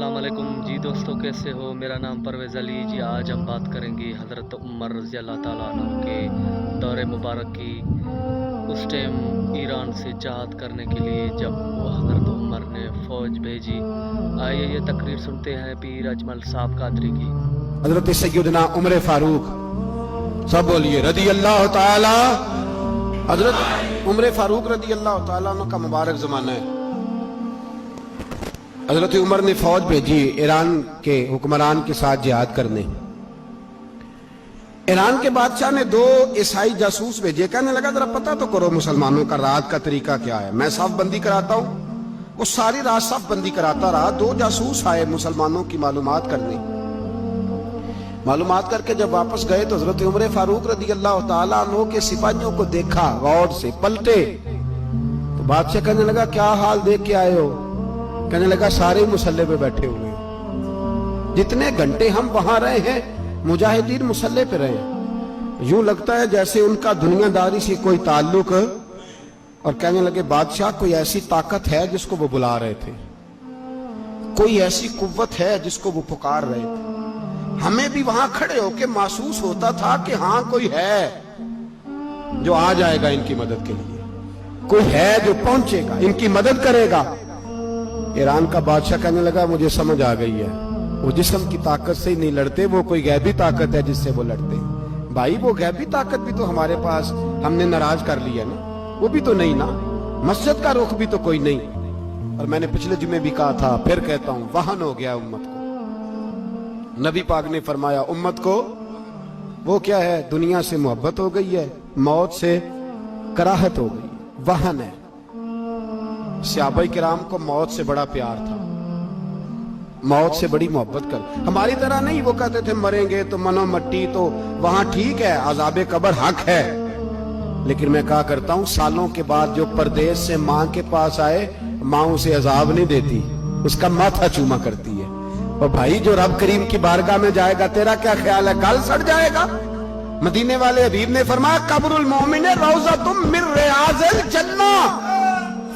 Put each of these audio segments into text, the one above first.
अस्सलाम वालेकुम जी दोस्तों, कैसे हो? मेरा नाम परवेज़ अली जी। आज हम बात करेंगे हज़रत उमर रज़ी अल्लाह ताला अन्हु के दौर मुबारक की। उस टाइम ईरान से जहाद करने के लिए जब वो हज़रत उमर ने फ़ौज भेजी। आइए ये तकरीर सुनते हैं पीर अजमल साहब कादरी की। हज़रत सैयदना उमर फारूक, सब बोलिए रज़ी अल्लाह ताला। हज़रत उमर फारूक रज़ी अल्लाह ताला अन्हु का मुबारक ज़माना है। हज़रत उमर ने फौज भेजी ईरान के हुक्मरान के साथ जिहाद करने। ईरान के बादशाह ने 2 ईसाई जासूस भेजे। कहने लगा जरा पता तो करो मुसलमानों का रात का तरीका क्या है, मैं साफ बंदी कराता हूं। वो सारी रात साफ बंदी कराता रहा। 2 जासूस आए मुसलमानों की मालूमात करने। मालूमात करके जब वापस गए तो हज़रत उमर फारूक रज़ी अल्लाह ताला अन्हु के सिपाहियों को देखा, गौर से पलटे तो बादशाह कहने लगा क्या हाल देख के आए हो? कहने लगा सारे मुसल्ले पे बैठे हुए, जितने घंटे हम वहां रहे हैं मुजाहिदीन मुसल्ले पे रहे, यूं लगता है जैसे उनका दुनियादारी से कोई ताल्लुक। और कहने लगे बादशाह कोई ऐसी ताकत है जिसको वो बुला रहे थे, कोई ऐसी कुव्वत है जिसको वो पुकार रहे थे। हमें भी वहां खड़े होके महसूस होता था कि हाँ कोई है जो आ जाएगा इनकी मदद के लिए, कोई है जो पहुंचेगा इनकी मदद करेगा। ईरान का बादशाह कहने लगा मुझे समझ आ गई है, वो जिस्म की ताकत से ही नहीं लड़ते, वो कोई गैबी ताकत है जिससे वो लड़ते हैं। भाई वो गैबी ताकत भी तो हमारे पास हमने नाराज कर लिया ना, वो भी तो नहीं ना, मस्जिद का रुख भी तो कोई नहीं। और मैंने पिछले जुमे भी कहा था, फिर कहता हूं, वाहन हो गया उम्मत को। नबी पाक ने फरमाया उम्मत को वो क्या है, दुनिया से मोहब्बत हो गई है, मौत से कराहत हो गई, वाहन है। सहाबा किराम को मौत से बड़ा प्यार था, मौत से बड़ी मोहब्बत कर। हमारी तरह नहीं, वो कहते थे मरेंगे तो मनो मट्टी, तो वहां ठीक है, अज़ाबे कब्र हक है। लेकिन मैं कहा करता हूं सालों के बाद जो परदेश से मां के पास आए, मां उसे अजाब नहीं देती, उसका माथा चूमा करती है। और भाई जो रब करीम की बारगाह में जाएगा, तेरा क्या ख्याल है, गल सड़ जाएगा? मदीने वाले हबीब ने फरमाया कब्रुल मोमिन रौज़तुम मिन रियाज़िल जन्नह।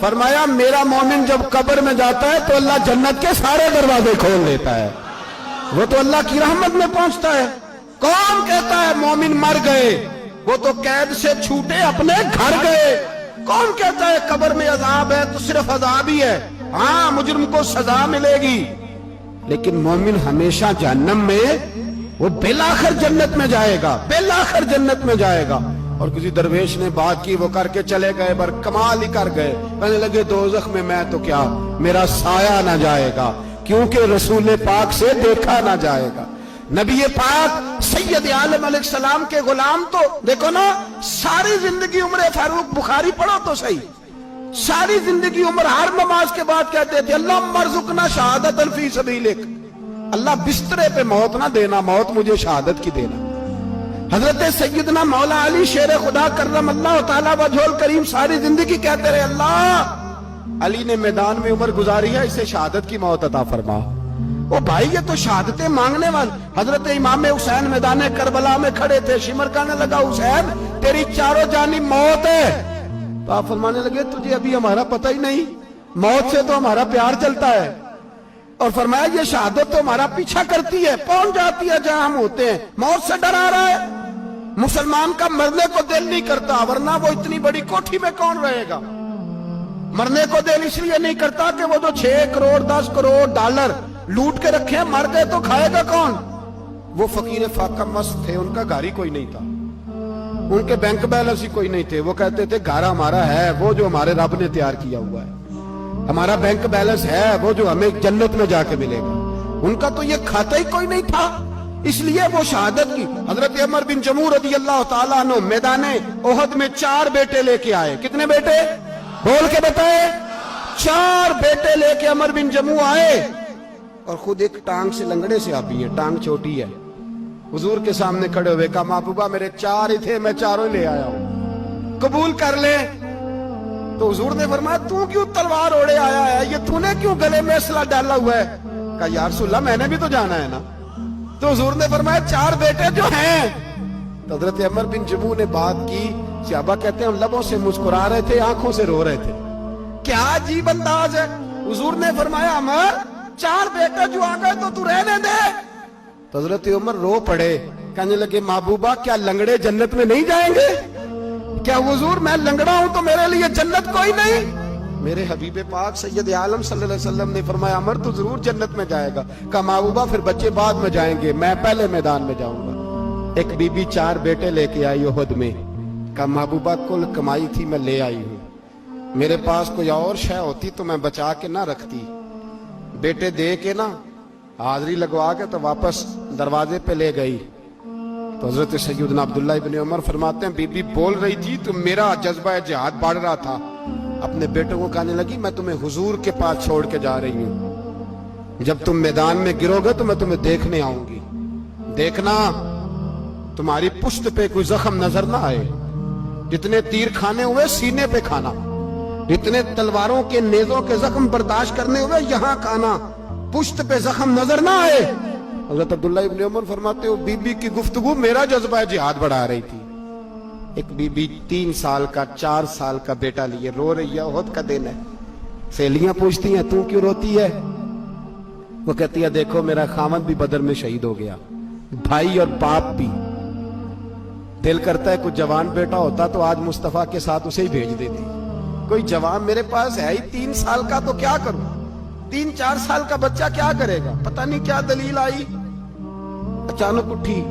फरमाया मेरा मोमिन जब कब्र में जाता है तो अल्लाह जन्नत के सारे दरवाजे खोल देता है, वो तो अल्लाह की रहमत में पहुंचता है। कौन कहता है मोमिन मर गए, वो तो कैद से छूटे अपने घर गए। कौन कहता है कब्र में अजाब है तो सिर्फ अजाब ही है, हाँ मुजरिम को सजा मिलेगी, लेकिन मोमिन हमेशा जहन्नम में, वो बेलाखिर जन्नत में जाएगा, बेलाखिर जन्नत में जाएगा। और किसी दरवेश ने बात की, वो करके चले गए, पर कमाल ही कर गए। कहने लगे दोज़ख में मैं तो क्या, मेरा साया ना जाएगा, क्योंकि रसूल पाक से देखा ना जाएगा। नबी पाक सैयद आलम अलैहिस्सलाम के गुलाम तो देखो ना, सारी जिंदगी उमर फारूक, बुखारी पढ़ो तो सही, सारी जिंदगी उमर हर नमाज के बाद कहते थे अल्लाह मरज़ुकना शहादतन फी सबीलिक, अल्लाह बिस्तरे पे मौत ना देना, मौत मुझे शहादत की देना। हजरत सैयदना मौला अली शेर खुदा करम अल्लाह ताला वजहुल करीम सारी जिंदगी कहते रहे अल्लाह, अली ने मैदान में उम्र गुजारी है, इसे शहादत की मौत अता फरमा। ओ भाई ये तो शहादतें मांगने वाले। हजरत इमाम हुसैन मैदान करबला में खड़े थे, शिमर कहने लगा हुसैन तेरी चारों जानी मौत है, तो आप फरमाने लगे तुझे अभी हमारा पता ही नहीं, मौत से तो हमारा प्यार चलता है। और फरमाया ये शहादत तो हमारा पीछा करती है, पहुंच जाती है जहां हम होते हैं, मौत से डरा रहा है। मुसलमान का मरने को दिल नहीं करता, वरना वो इतनी बड़ी कोठी में कौन रहेगा। मरने को दिल इसलिए नहीं करता कि वो तो 6 करोड़ 10 करोड़ डॉलर लूट के रखे, मर गए तो खाएगा कौन। वो फकीर फाका मस्त थे, उनका घर ही कोई नहीं था, उनके बैंक बैलेंस ही कोई नहीं थे। वो कहते थे घर हमारा है वो जो हमारे रब ने तैयार किया हुआ है, हमारा बैंक बैलेंस है वो जो हमें जन्नत में जाके मिलेगा। उनका तो ये खाता ही कोई नहीं था, इसलिए वो शहादत की। हजरत उमर बिन जमूह रज़ी अल्लाह ताला अन्हु मैदाने ओहद में 4 बेटे लेके आए। कितने बेटे बोल के बताए? 4 बेटे लेके उमर बिन जमूह आए, और खुद एक टांग से लंगड़े से आप है, टांग छोटी है। हुजूर के सामने खड़े हुए कहा महबूबा मेरे 4 ही थे, मैं 4 ले आया हूं, कबूल कर ले। तो हुजूर ने फरमाया तू क्यों तलवार ओढ़े आया है, ये तूने क्यों गले में असला डाला हुआ है? कहा या रसूलल्लाह मैंने भी तो जाना है ना। तो हुजूर ने फरमाया 4 बेटे जो हैं। तो हजरत उमर बिन जमूह ने बात की, सहाबा कहते हैं लबों से मुस्कुरा रहे थे, आंखों से रो रहे थे, क्या अजीब अंदाज है। हुजूर ने फरमाया अमर 4 बेटे जो आ गए तो तू रहने दे। तो हजरत उमर रो पड़े, कहने लगे महबूबा क्या लंगड़े जन्नत में नहीं जाएंगे? क्या हुजूर मैं लंगड़ा हूं तो मेरे लिए जन्नत कोई नहीं? मेरे हबीब पाक सैयद आलम सल्लल्लाहु अलैहि वसल्लम ने फरमाया अमर तू जरूर जन्नत में जाएगा। कहा महबूबा फिर बच्चे बाद में जाएंगे, मैं पहले मैदान में जाऊंगा। एक बीबी 4 बेटे लेके आई उहद में। कहा महबूबा कुल कमाई थी मैं ले आई हूं, मेरे पास कोई और शय होती तो मैं बचा के ना रखती। बेटे दे के ना हाजिरी लगवा के तो वापस दरवाजे पे ले गई। तो हजरत सैयदना अब्दुल्ला इब्न उमर फरमाते हैं बीबी बोल रही थी तो मेरा जज्बा जिहाद बढ़ रहा था। अपने बेटों को कहने लगी मैं तुम्हें हुजूर के पास छोड़ के जा रही हूं, जब तुम मैदान में गिरोगे तो मैं तुम्हें देखने आऊंगी। देखना तुम्हारी पुश्त पे कोई जख्म नजर ना आए, जितने तीर खाने हुए सीने पे खाना, जितने तलवारों के नेजों के जख्म बर्दाश्त करने हुए यहां खाना, पुश्त पे जख्म नजर ना आए। हजरत अब्दुल्ला इब्न उमर फरमाते हो बीबी की गुफ्तगू मेरा जज्बा जिहाद बढ़ा रही थी। एक बीबी 3 साल का 4 साल का बेटा लिए रो रही है, उहद का दिन है। सहेलियां पूछती हैं तू क्यों रोती है? वो कहती है देखो मेरा खामद भी बदर में शहीद हो गया, भाई और बाप भी। दिल करता है कोई जवान बेटा होता तो आज मुस्तफा के साथ उसे ही भेज देती। कोई जवान मेरे पास है ही 3 साल का तो क्या करूं? 3-4 साल का बच्चा क्या करेगा? पता नहीं क्या दलील आई, अचानक उठी,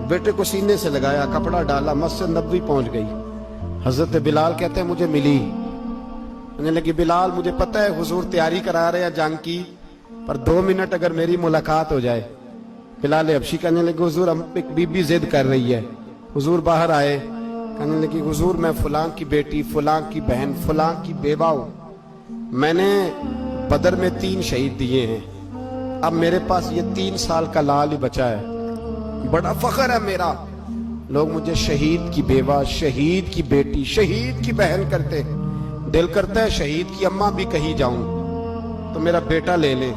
बेटे को सीने से लगाया, कपड़ा डाला, मस्जिद नबवी पहुंच गई। हजरत बिलाल कहते हैं मुझे मिली, कहने लगी बिलाल मुझे पता है हुजूर तैयारी करा रहे हैं जंग की, पर 2 मिनट अगर मेरी मुलाकात हो जाए। बिलाल हबशी कहने लगे हुजूर एक बीबी जिद कर रही है। हुजूर बाहर आए, कहने लगी हुजूर मैं फलां की बेटी, फलां की बहन, फलां की बेवा हूं, मैंने बदर में 3 शहीद दिए हैं, अब मेरे पास ये 3 साल का लाल ही बचा है, बड़ा फख्र है मेरा। लोग मुझे शहीद की बेवा, शहीद की बेटी, शहीद की बहन करते, दिल करता है शहीद की अम्मा भी कहीं जाऊं तो मेरा बेटा ले ले।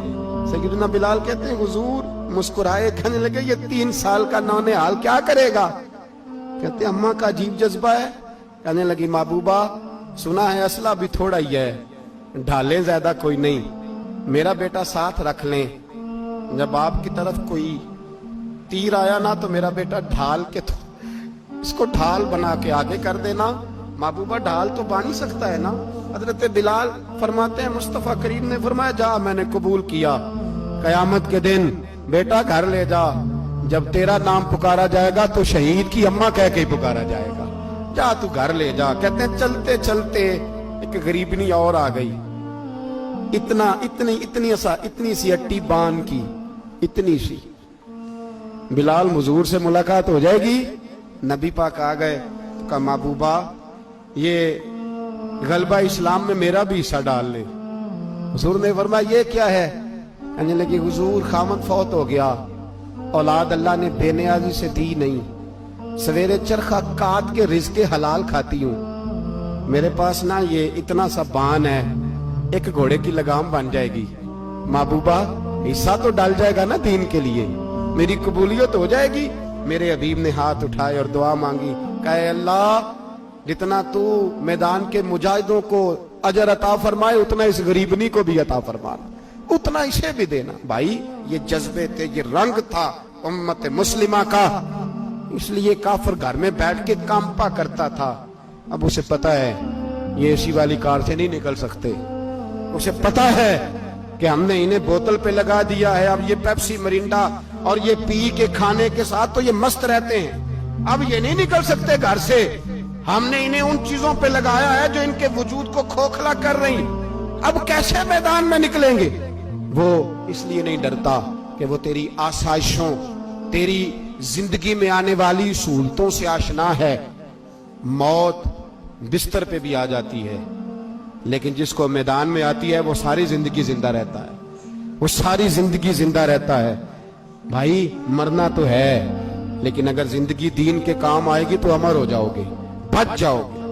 सैयदना बिलाल कहते हैं हुजूर मुस्कुराए, कहने लगे ये 3 साल का नौनिहाल क्या करेगा? कहते अम्मा का अजीब जज्बा है। कहने लगी महबूबा सुना है असला भी थोड़ा ही है, ढालें ज्यादा कोई नहीं, मेरा बेटा साथ रख लें, जब आपकी तरफ कोई तीर आया ना तो मेरा बेटा ढाल के इसको ढाल बना के आगे कर देना। महबूबा ढाल तो बन ही सकता है ना। हजरत बिलाल फरमाते हैं मुस्तफा करीम ने फरमाया जा मैंने कबूल किया, कयामत के दिन बेटा घर ले जा, जब तेरा नाम पुकारा जाएगा तो शहीद की अम्मा कह के ही पुकारा जाएगा, जा तू घर ले जा। कहते हैं चलते चलते एक गरीबनी और आ गई, इतनी सी अट्टी बान की, इतनी सी। बिलाल हुजूर से मुलाकात हो जाएगी, नबी पाक आ गए तो कहा महबूबा ये गलबा इस्लाम में मेरा भी हिस्सा डाल ले। हुजूर ने फरमाया ये क्या है? कहने लगी हुजूर खामद फौत हो गया, औलाद अल्लाह ने बेनियाजी से दी नहीं, सवेरे चरखा काट के रिज़्क़ हलाल खाती हूँ, मेरे पास ना ये इतना सा बान है, एक घोड़े की लगाम बन जाएगी, महबूबा हिस्सा तो डाल जाएगा ना दीन के लिए, मेरी कबूलियत हो जाएगी। मेरे हबीब ने हाथ उठाए और दुआ मांगी, कहे अल्लाह जितना तू मैदान के मुजाहिदों को अजर अता फरमाए उतना इस गरीबनी को भी अता फरमाना, उतना इसे भी देना। भाई ये जज्बे थे, ये रंग था उम्मत मुस्लिमा का, इसलिए काफिर घर में बैठ के कांपा करता था। अब उसे पता है ये एसी वाली कार से नहीं निकल सकते, उसे पता है कि हमने इन्हें बोतल पे लगा दिया है, अब ये पेप्सी मरिंडा और ये पी के खाने के साथ तो ये मस्त रहते हैं, अब ये नहीं निकल सकते घर से, हमने इन्हें उन चीजों पे लगाया है जो इनके वजूद को खोखला कर रही, अब कैसे मैदान में निकलेंगे? वो इसलिए नहीं डरता कि वो तेरी आसाइशों, तेरी जिंदगी में आने वाली सहूलतों से आशना है। मौत बिस्तर पे भी आ जाती है, लेकिन जिसको मैदान में आती है वो सारी जिंदगी जिंदा रहता है, वो सारी जिंदगी जिंदा रहता है। भाई मरना तो है, लेकिन अगर जिंदगी दीन के काम आएगी तो अमर हो जाओगे, बच जाओगे।